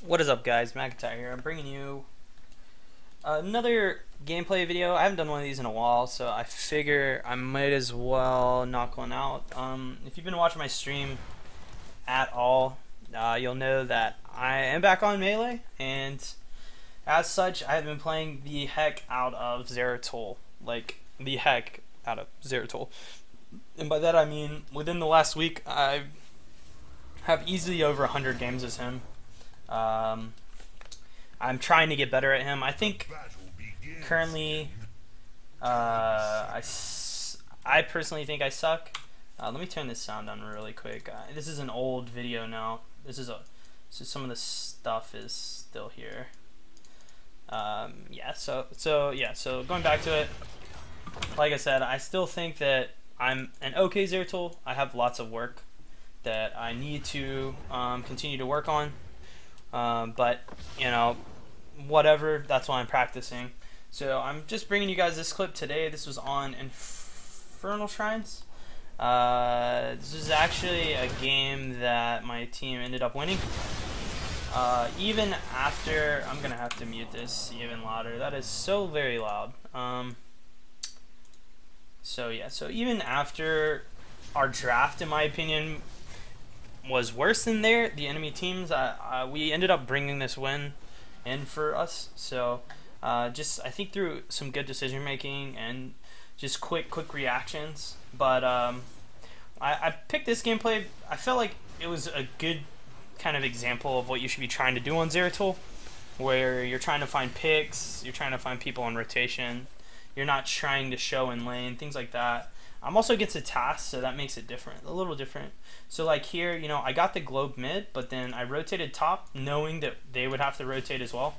What is up, guys? McIntyre here. I'm bringing you another gameplay video. I haven't done one of these in a while, so I figure I might as well knock one out. If you've been watching my stream at all, you'll know that I am back on Melee, and as such, I've been playing the heck out of Zeratul. Like, the heck out of Zeratul. And by that I mean, within the last week, I have easily over 100 games as him. I'm trying to get better at him. I think currently, I personally think I suck. Let me turn this sound on really quick. This is an old video now. So some of the stuff is still here. Yeah. So going back to it, like I said, I still think that I'm an okay Zeratul. I have lots of work that I need to continue to work on. But you know, whatever, that's why I'm practicing. So I'm just bringing you guys this clip today. This was on Infernal Shrines. This is actually a game that my team ended up winning. Even after, I'm gonna have to mute this even louder. That is so very loud. So yeah, so even after our draft, in my opinion, was worse than the enemy teams, we ended up bringing this win in for us. So just I think through some good decision making and just quick reactions. But I picked this gameplay. I felt like it was a good kind of example of what you should be trying to do on Zeratul, where you're trying to find picks, you're trying to find people on rotation, you're not trying to show in lane, things like that. Also gets a task, so that makes it different, a little different. So like here, you know, I got the globe mid, but then I rotated top knowing that they would have to rotate as well.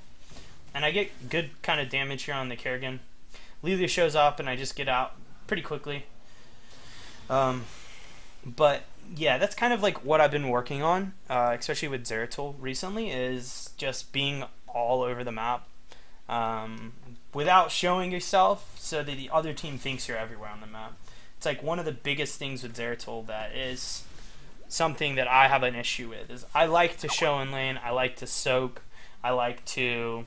And I get good kind of damage here on the Kerrigan. Lilia shows up and I just get out pretty quickly. But yeah, that's kind of like what I've been working on, especially with Zeratul recently, is just being all over the map. Without showing yourself so that the other team thinks you're everywhere on the map. It's like one of the biggest things with Zeratul that is something that I have an issue with, is I like to show in lane, I like to soak, I like to,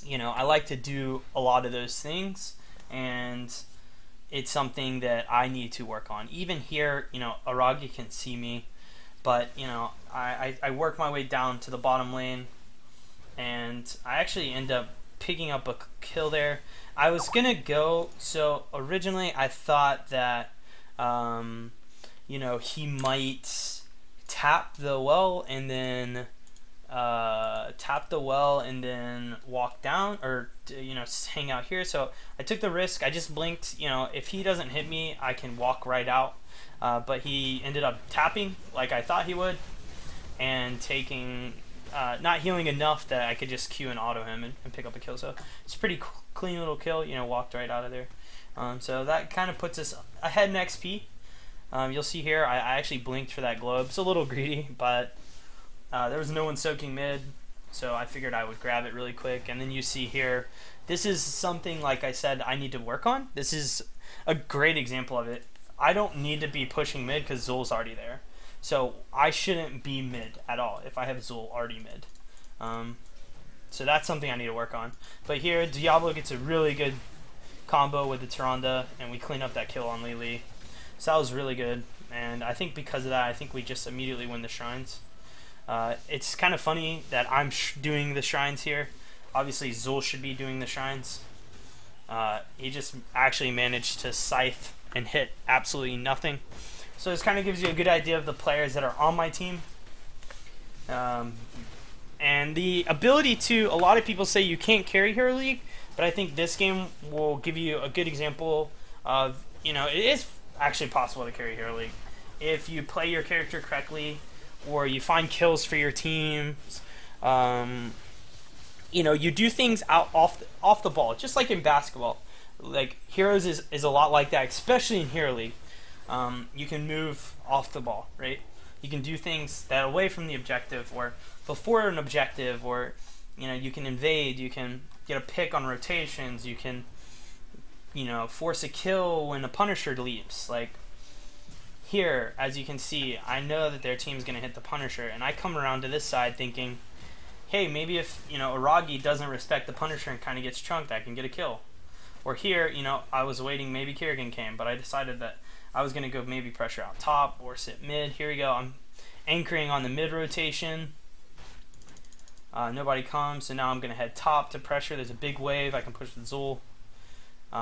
you know, I like to do a lot of those things, and it's something that I need to work on. Even here, you know, Aragi can see me, but, you know, I work my way down to the bottom lane, and I actually end up picking up a kill there. I was gonna go, so originally I thought that you know, he might tap the well and then walk down, or you know, hang out here. So I took the risk. I just blinked. You know, if he doesn't hit me, I can walk right out. But he ended up tapping like I thought he would, and taking not healing enough that I could just Q and auto him and pick up a kill. So it's a pretty clean little kill. You know, walked right out of there. So that kind of puts us ahead in XP. You'll see here, I actually blinked for that globe. It's a little greedy, but there was no one soaking mid, so I figured I would grab it really quick. And then you see here, this is something, like I said, I need to work on. This is a great example of it. I don't need to be pushing mid because Zul's already there. So I shouldn't be mid at all if I have Zul already mid. So that's something I need to work on. But here, Diablo gets a really good combo with the Tyrande, and we clean up that kill on Lily. So that was really good, and I think because of that, I think we just immediately win the shrines. It's kind of funny that I'm doing the shrines here. Obviously, Zul should be doing the shrines. He just actually managed to scythe and hit absolutely nothing. So this kind of gives you a good idea of the players that are on my team. And the ability to, a lot of people say you can't carry Hero League, but I think this game will give you a good example of, you know, it is actually possible to carry Hero League if you play your character correctly, or you find kills for your teams. You know, you do things off the ball, just like in basketball. Like Heroes is a lot like that, especially in Hero League. You can move off the ball, right? You can do things that away from the objective or before an objective, or you know, you can invade, you can get a pick on rotations, you can, you know, force a kill when a Punisher leaps. Like here, as you can see, I know that their team's going to hit the Punisher, and I come around to this side thinking, hey, maybe if, you know, Aragi doesn't respect the Punisher and kind of gets chunked, I can get a kill. Or here, you know, I was waiting, maybe Kerrigan came, but I decided that I was going to go maybe pressure out top or sit mid. Here we go. I'm anchoring on the mid rotation. Nobody comes, so now I'm going to head top to pressure. There's a big wave. I can push the Zul.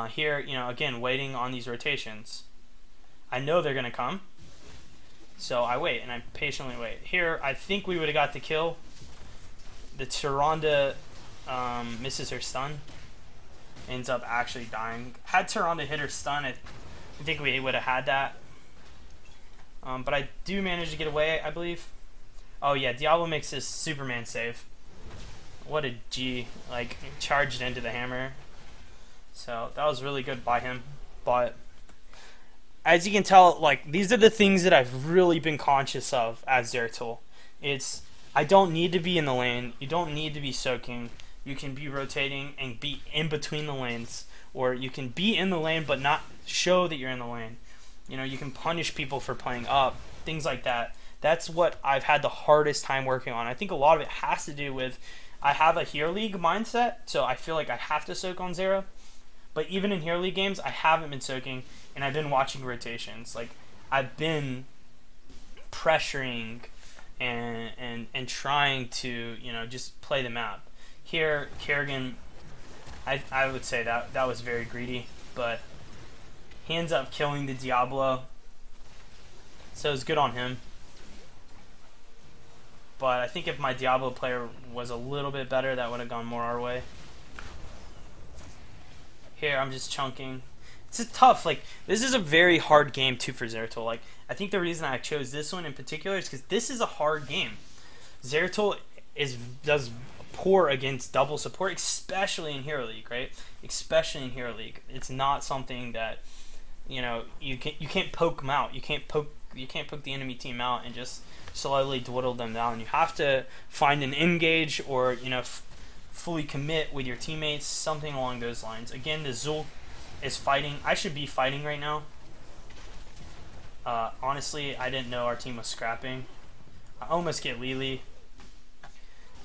Here, you know, again, waiting on these rotations. I know they're going to come, so I wait, and I patiently wait. Here, I think we would have got the kill. The Tyrande misses her stun. Ends up actually dying. Had Tyrande hit her stun, I think we would have had that. But I do manage to get away, I believe. Oh yeah, Diablo makes his Superman save. What a G. Like, charged into the hammer. So, that was really good by him. But, as you can tell, like, these are the things that I've really been conscious of as Zeratul. It's, I don't need to be in the lane. You don't need to be soaking. You can be rotating and be in between the lanes. Or you can be in the lane but not show that you're in the lane. You know, you can punish people for playing up. Things like that. That's what I've had the hardest time working on. I think a lot of it has to do with I have a Hero League mindset, so I feel like I have to soak on Zera. But even in Hero League games, I haven't been soaking, and I've been watching rotations. Like, I've been pressuring and trying to, you know, just play the map. Here, Kerrigan, I would say that was very greedy, but he ends up killing the Diablo, so it's good on him. But I think if my Diablo player was a little bit better, that would have gone more our way. Here, I'm just chunking. It's tough. Like, this is a very hard game, too, for Zeratul. Like, I think the reason I chose this one in particular is because this is a hard game. Zeratul does poor against double support, especially in Hero League, right? Especially in Hero League. It's not something that, you know, you can't poke them out. You can't poke the enemy team out and just slowly dwindle them down. You have to find an engage or, you know, fully commit with your teammates, something along those lines. Again, the Zul is fighting. I should be fighting right now. Honestly, I didn't know our team was scrapping. I almost get Lily.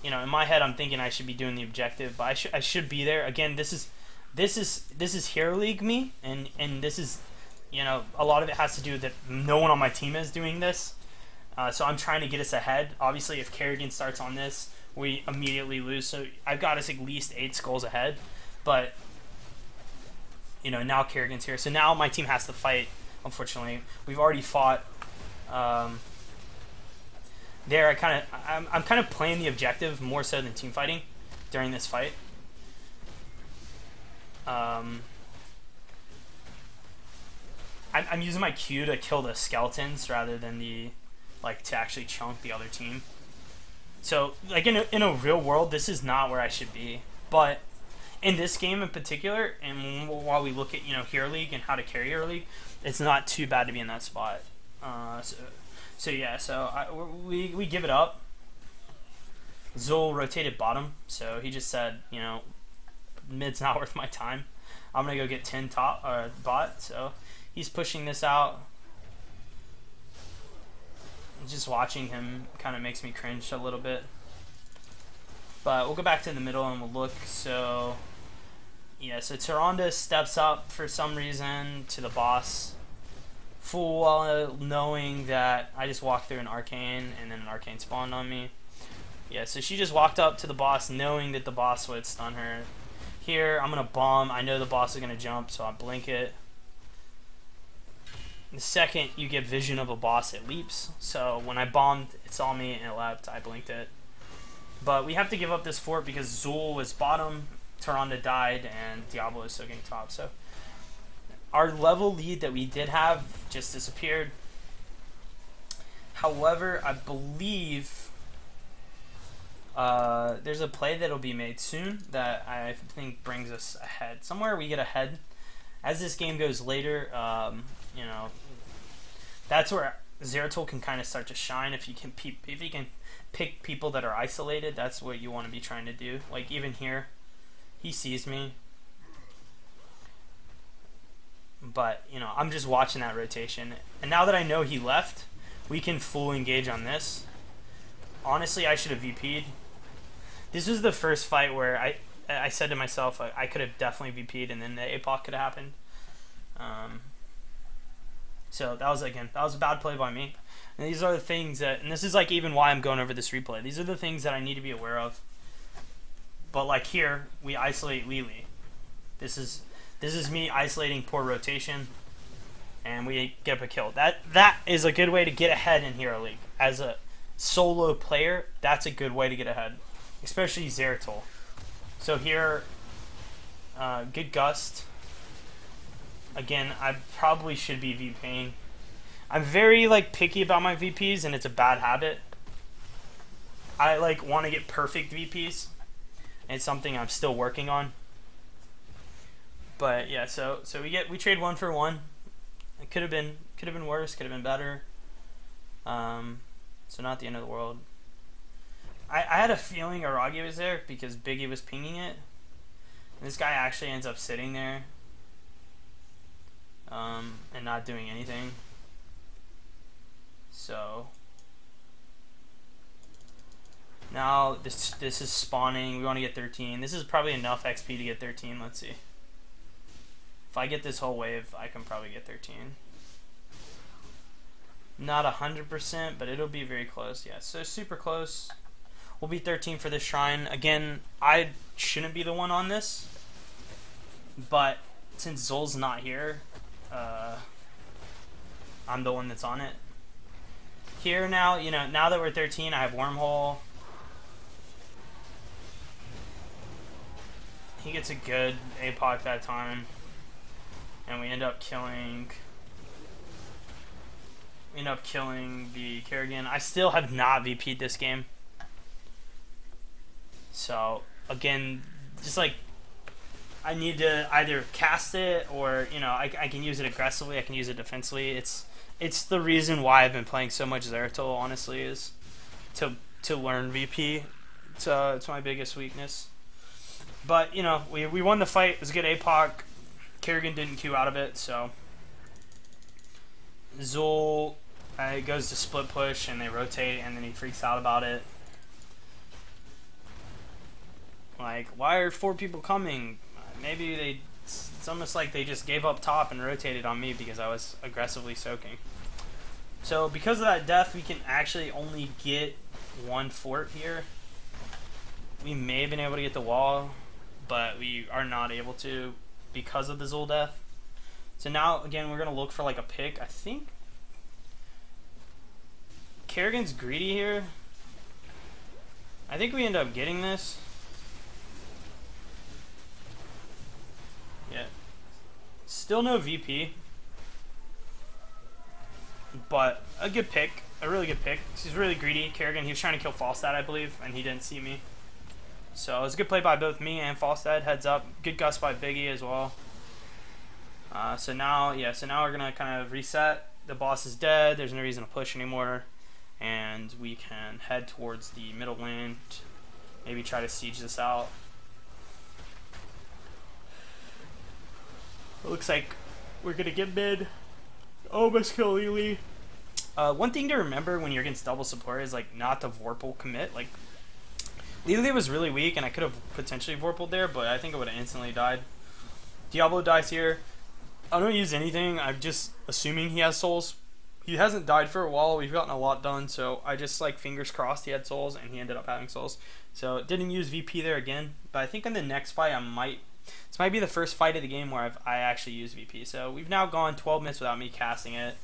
You know, in my head, I'm thinking I should be doing the objective, but I should be there. Again, this is Hero League me, and this is, you know, a lot of it has to do with that no one on my team is doing this. So I'm trying to get us ahead. Obviously, if Kerrigan starts on this, we immediately lose. So I've got us at least 8 skulls ahead. But, you know, now Kerrigan's here. So now my team has to fight, unfortunately. We've already fought. There, I'm kind of playing the objective more so than team fighting during this fight. I'm using my Q to kill the skeletons rather than to actually chunk the other team. So, like, in a real world, this is not where I should be. But in this game in particular, and while we look at, you know, Hero League and how to carry Hero League, it's not too bad to be in that spot. We give it up. Zul rotated bottom, so he just said, you know, mid's not worth my time. I'm gonna go get 10 top bot. So he's pushing this out. Just watching him kind of makes me cringe a little bit. But we'll go back to the middle and we'll look. So yeah, so Tyrande steps up for some reason to the boss, full well knowing that I just walked through an arcane and then an arcane spawned on me. Yeah, so she just walked up to the boss knowing that the boss would stun her. Here, I'm going to bomb. I know the boss is going to jump, so I blink it. The second you get vision of a boss, it leaps. So when I bombed, it saw me and it leapt. I blinked it. But we have to give up this fort because Zul was bottom, Tyrande died, and Diablo is soaking top. So our level lead that we did have just disappeared. However, I believe there's a play that'll be made soon that I think brings us ahead. Somewhere we get ahead. As this game goes later, you know, that's where Zeratul can kind of start to shine. If you can pick people that are isolated, that's what you want to be trying to do. Like even here, he sees me, but you know, I'm just watching that rotation. And now that I know he left, we can full engage on this. Honestly, I should have VP'd. This was the first fight where I said to myself, I could have definitely VP'd and then the APOC could have happened. So that was a bad play by me. And these are the things that, and this is like even why I'm going over this replay. These are the things that I need to be aware of. But like here, we isolate Lily. This is me isolating poor rotation, and we get up a kill. That is a good way to get ahead in Hero League. As a solo player, that's a good way to get ahead, especially Zeratul. So here, good gust. Again, I probably should be VPing. I'm very like picky about my VPs, and it's a bad habit. I like want to get perfect VPs. It's something I'm still working on. But yeah, so we trade 1 for 1. It could have been worse, could have been better. So not the end of the world. I had a feeling Aragi was there because Biggie was pinging it. And this guy actually ends up sitting there and not doing anything. So now this is spawning. We want to get 13. This is probably enough XP to get 13. Let's see. If I get this whole wave, I can probably get 13. Not 100%, but it'll be very close. Yeah, so super close. We'll be 13 for this shrine. Again, I shouldn't be the one on this, but since Zol's not here, I'm the one that's on it. Here now, now that we're 13, I have Wormhole. He gets a good APOC that time. And we end up killing the Kerrigan. I still have not VP'd this game. So, again, just like, I need to either cast it or, I can use it aggressively, I can use it defensively. It's the reason why I've been playing so much Zeratul, honestly, is to learn VP. It's my biggest weakness. But, we won the fight. It was a good APOC. Kerrigan didn't queue out of it, so Zol goes to split push and they rotate, and then he freaks out about it. Like, why are 4 people coming? Maybe it's almost like they just gave up top and rotated on me because I was aggressively soaking. So because of that death, we can actually only get 1 fort here. We may have been able to get the wall, but we are not able to because of the Zol death. So now, again, we're going to look for like a pick. I think Kerrigan's greedy here. I think we end up getting this. Yeah. Still no VP. But a good pick. A really good pick. He's really greedy. Kerrigan, he was trying to kill Falstad, I believe, and he didn't see me. So it was a good play by both me and Falstad. Heads up. Good gust by Biggie as well. So now we're gonna kind of reset. The boss is dead. There's no reason to push anymore, and we can head towards the middle lane. Maybe try to siege this out. It looks like we're gonna get mid. Almost kill Lily. One thing to remember when you're against double support is like not to Vorpal commit. Like, Lily was really weak, and I could have potentially Vorpaled there, but I think it would have instantly died. Diablo dies here. I don't use anything. I'm just assuming he has souls. He hasn't died for a while. We've gotten a lot done, so I just like fingers crossed he had souls, and he ended up having souls. So didn't use VP there again, but I think in the next fight this might be the first fight of the game where I actually use VP. So we've now gone 12 minutes without me casting it.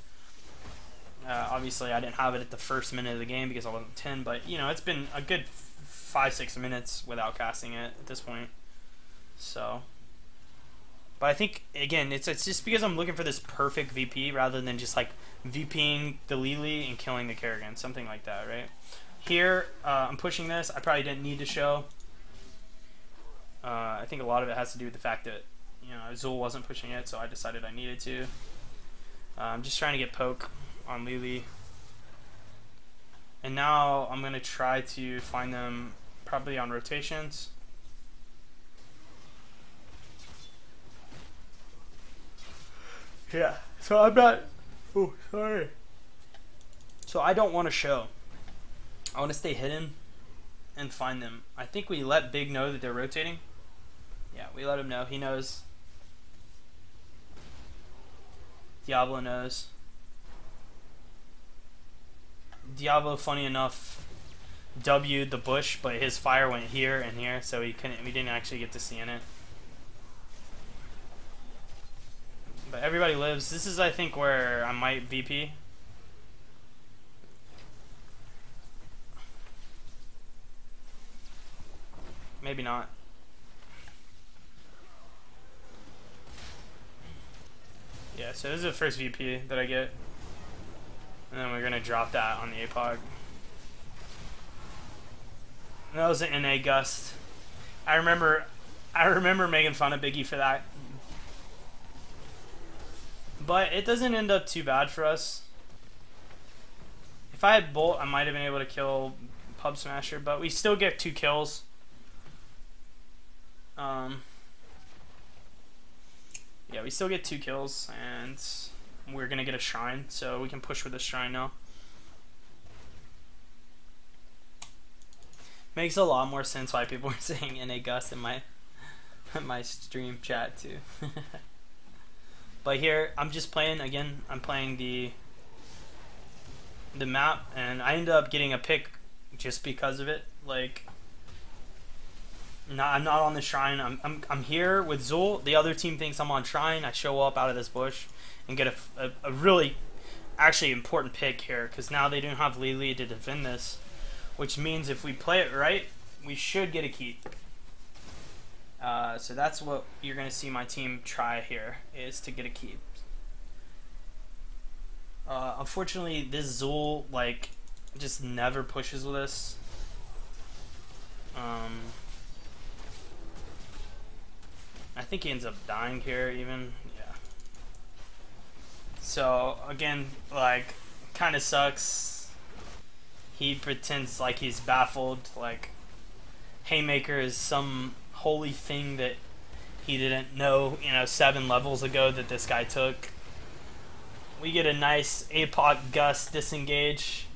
Obviously, I didn't have it at the first minute of the game because I wasn't 10, but it's been a good 5-6 minutes without casting it at this point. So, but I think again it's just because I'm looking for this perfect VP rather than just like VPing the Lily and killing the Kerrigan, something like that, right? Here I'm pushing this. I probably didn't need to show. I think a lot of it has to do with the fact that Zul wasn't pushing it, so I decided I needed to. I'm just trying to get poke on Lily. And now I'm going to try to find them probably on rotations. Yeah, so I'm not... Oh, sorry. So I don't want to show. I want to stay hidden. and find them. I think we let Big know that they're rotating. Yeah, we let him know. He knows. Diablo knows. Diablo, funny enough, W'd the bush, but his fire went here and here, so we didn't actually get to see in it. But everybody lives. This is, I think, where I might VP. Maybe not. Yeah, so this is the first VP that I get. And then we're going to drop that on the APOG. That was an NA gust. I remember making fun of Biggie for that. But it doesn't end up too bad for us. If I had Bolt, I might have been able to kill Pub Smasher, but we still get 2 kills. Yeah, we still get 2 kills, and we're going to get a shrine, so we can push with the shrine now. Makes a lot more sense why people were saying NA Gus in my stream chat too. But here, I'm just playing, again, I'm playing the map, and I ended up getting a pick just because of it. Like, I'm not on the shrine. I'm here with Zul. The other team thinks I'm on shrine. I show up out of this bush and get a really actually important pick here, because now they don't have Lily to defend this, which means if we play it right, we should get a keep. So that's what you're going to see my team try here, is to get a keep. Unfortunately, this Zul, like, just never pushes with us. I think he ends up dying here even. Yeah. So, again, like, kind of sucks. He pretends like he's baffled, like Haymaker is some holy thing that he didn't know, 7 levels ago that this guy took. We get a nice APOC Gus disengage.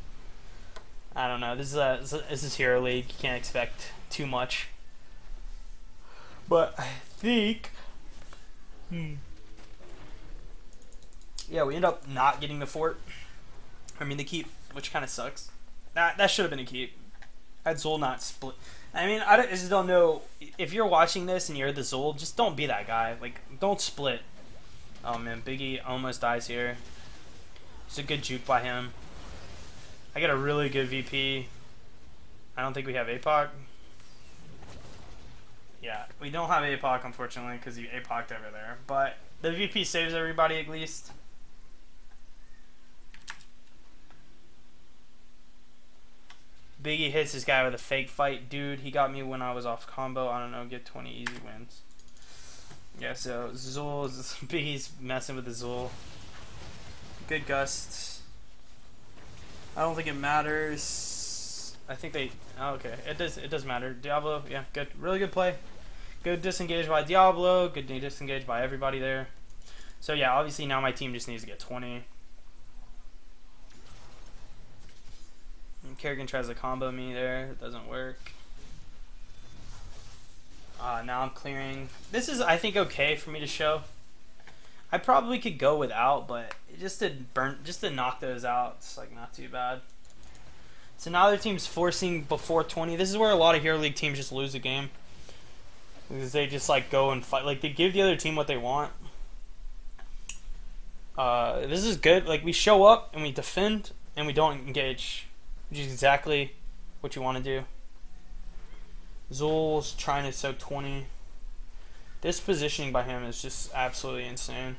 I don't know. This is Hero League. You can't expect too much. But I think, yeah, we end up not getting the fort. I mean the keep, which kind of sucks. That should have been a keep. Had Zul not split. I mean, I just don't know. If you're watching this and you're the Zul, just don't be that guy. Like, don't split. Oh man, Biggie almost dies here. It's a good juke by him. I got a really good VP. I don't think we have APOC. Yeah, we don't have APOC, unfortunately, because he APOC'd over there. But the VP saves everybody at least. Biggie hits this guy with a fake fight. Dude, he got me when I was off combo. I don't know, get 20 easy wins. Yeah, so Zul, Biggie's messing with the Zul. Good gusts. I don't think it matters. I think they... Oh, okay, it does matter. Diablo, yeah, good. Really good play. Good disengage by Diablo. Good disengage by everybody there. So yeah, obviously now my team just needs to get 20. And Kerrigan tries to combo me there. It doesn't work. Now I'm clearing. This is, I think, okay for me to show. I probably could go without, but just to knock those out, it's like not too bad. So now their team's forcing before 20. This is where a lot of Hero League teams just lose a game, because they just like go and fight. Like, they give the other team what they want. This is good. Like, we show up and we defend and we don't engage, which is exactly what you want to do. Zul's trying to soak 20. This positioning by him is just absolutely insane.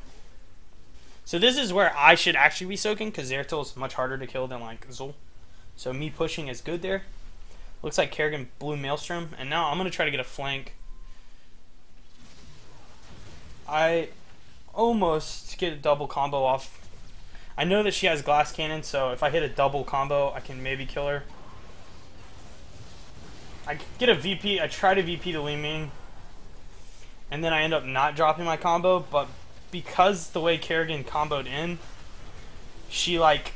So this is where I should actually be soaking, because Zeratul is much harder to kill than like Zul. So me pushing is good there. Looks like Kerrigan blew Maelstrom, and now I'm going to try to get a flank. I almost get a double combo off. I know that she has glass cannon, so if I hit a double combo, I can maybe kill her. I get a VP, I try to VP the Li Ming, and then I end up not dropping my combo, but because the way Kerrigan comboed in, she like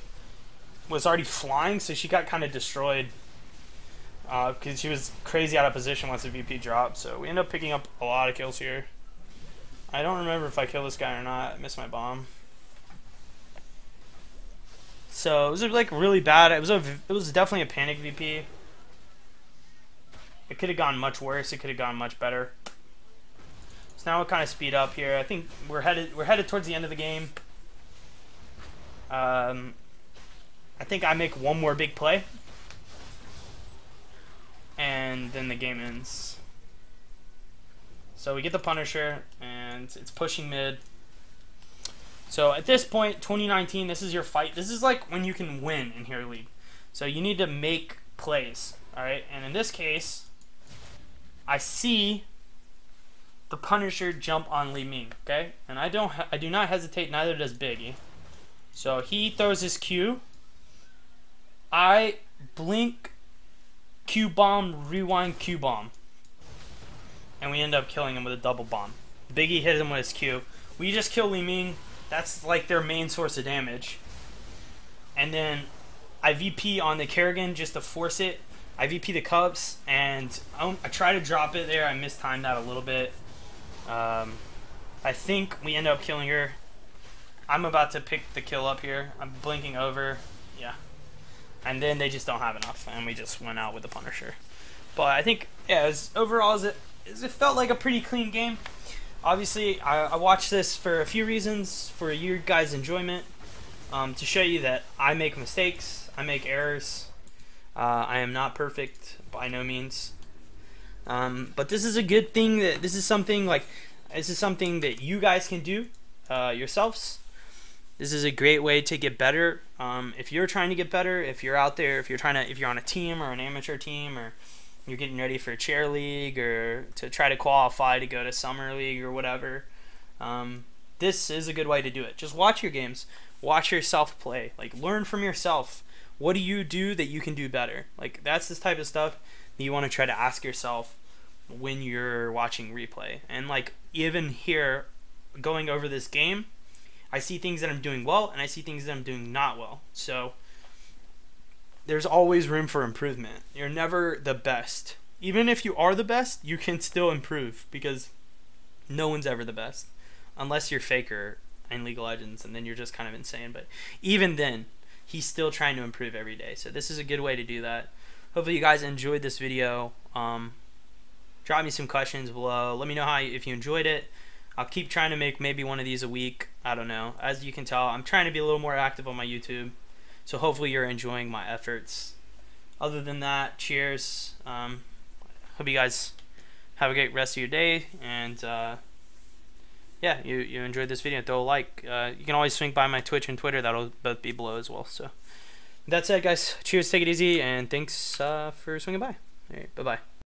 was already flying, so she got kind of destroyed. because she was crazy out of position once the VP dropped. So we end up picking up a lot of kills here. I don't remember if I killed this guy or not. I missed my bomb. So it was like really bad. It was definitely a panic VP. It could have gone much worse. It could have gone much better. So now we'll kind of speed up here. I think we're headed towards the end of the game. I think I make one more big play, and then the game ends. So we get the Punisher, and it's pushing mid. So at this point, 2019, this is your fight. This is like when you can win in Hero League. So you need to make plays, all right? And in this case, I see the Punisher jump on Li Ming, okay? And I do not hesitate, neither does Biggie. So he throws his Q. I blink, Q bomb, rewind, Q bomb. And we end up killing him with a double bomb. Biggie hit him with his Q. We just kill Li Ming. That's like their main source of damage. And then I VP on the Kerrigan just to force it. I VP the Cubs, and I try to drop it there. I mistimed that a little bit. I think we end up killing her. I'm about to pick the kill up here. I'm blinking over. Yeah. And then they just don't have enough, and we just went out with the Punisher. But I think, yeah, overall, it felt like a pretty clean game. Obviously, I watched this for a few reasons, for your guys' enjoyment, to show you that I make mistakes, I make errors. I am not perfect by no means, but this is a good thing. This is something that you guys can do yourselves. This is a great way to get better. If you're trying to get better, if you're out there, if you're on a team or an amateur team, or you're getting ready for a chair league or to try to qualify to go to summer league or whatever, this is a good way to do it. Just watch your games, watch yourself play, like learn from yourself. What do you do that you can do better? Like that's this type of stuff that you want to try to ask yourself when you're watching replay. And like even here, going over this game, I see things that I'm doing well and I see things that I'm doing not well. So there's always room for improvement. You're never the best. Even if you are the best, you can still improve, because no one's ever the best unless you're Faker in League of Legends, and then you're just kind of insane. But even then, he's still trying to improve every day. So this is a good way to do that. Hopefully you guys enjoyed this video. Drop me some questions below. Let me know if you enjoyed it. I'll keep trying to make maybe one of these a week. I don't know. As you can tell, I'm trying to be a little more active on my YouTube. So hopefully you're enjoying my efforts. Other than that, cheers. Hope you guys have a great rest of your day. And yeah, you enjoyed this video, throw a like. You can always swing by my Twitch and Twitter. That'll both be below as well. So that's it, guys. Cheers, take it easy, and thanks for swinging by. All right, bye-bye.